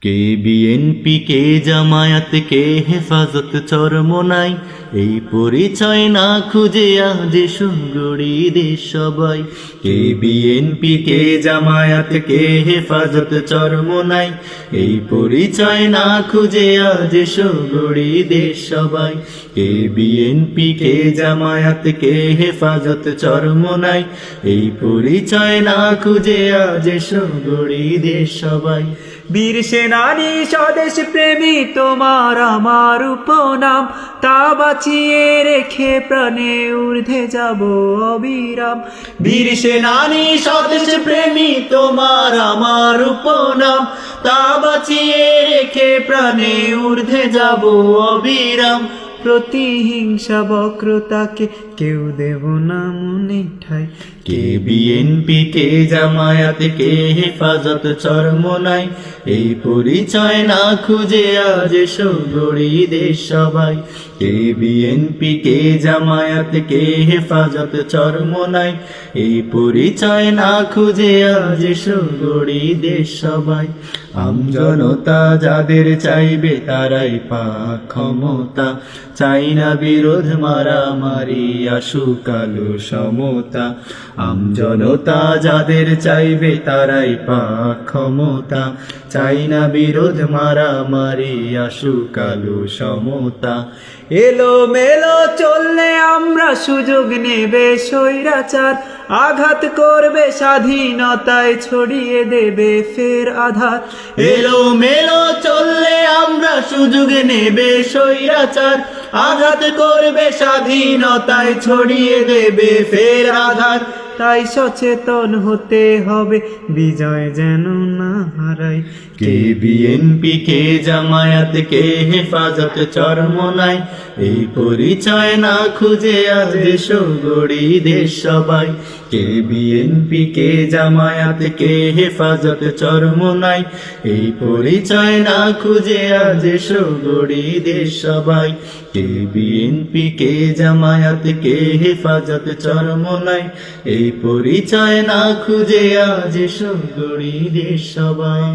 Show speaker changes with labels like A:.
A: কে BNP, কে জামায়াত, কে হেফাজত চরমোনাই, এই পরিচয় না খুঁজে আজ সুগড়ি দেশ সবাই। কে বিএনপি, কে জামায়াত, কে হেফাজত চরমোনাই, এই পরিচয় না খুঁজে আজ সুগড়ি দেশ সবাই। কে বিএনপি, কে জামায়াত, কে হেফাজত চরমোনাই, এই পরিচয় না খুঁজে আজ সুগড়ি দেশ সবাই।
B: বীর সেনানী স্বদেশ প্রেমী তোমার আমার উপনাম, তা বাঁচিয়ে রেখে প্রাণে ঊর্ধ্বে যাব অবিরাম।
A: বীর সেনানী স্বদেশ প্রেমী তোমার আমার উপনাম, তা বাঁচিয়ে রেখে প্রাণে ঊর্ধ্বে যাব অবিরাম।
B: প্রতিহিংসা বক্রতাকে কেউ দেব না মনে ঠাই।
A: কে বিএনপি, কে জামায়াত, কে হেফাজত চরমোনাই, এই পরিচয় না খুঁজে আজ সুগড়ি দেশ সবাই। কে বিএনপি, কে জামায়াত, কে হেফাজত চরমোনাই, এই পরিচয় না খুঁজে আজ সুগড়ি দেশ সবাই। আমজনতা যাদের চাইবে তারাই পাক ক্ষমতা, চাই না বিরোধ মারামারি আসুক আলো সমতা। আমজনতা যাদের চাইবে তারাই পাক ক্ষমতা, চাই না বিরোধ মারামারি আসুক আলো সমতা।
B: এলো মেলো চললে আমরা সুযোগ নেবে স্বৈরাচার, আঘাত করবে স্বাধীনতায় ছড়িয়ে দেবে ফের আধার।
A: এলো মেলো চললে আমরা সুযোগ নেবে স্বৈরাচার, আঘাত করবে স্বাধীনতায় ছড়িয়ে দেবে ফের আধার।
B: তাই সচেতন হতে হবে বিজয় যেন না হারাই।
A: কে বিএনপি, কে জামায়াত, কে হেফাজত চরমোনাই, এই পরিচয় না খুঁজে আজ সুগড়ি দেশ সবাই। কে বিএনপি, কে জামায়াত, কে হেফাজত চরমোনাই, এই পরিচয় না খুঁজে আজ সুগড়ি দেশ সবাই। কে বিএনপি, কে জামায়াত, কে হেফাজত চরমোনাই, এই পরিচয় না খুঁজে আজ সুগড়ি দেশ সবাই।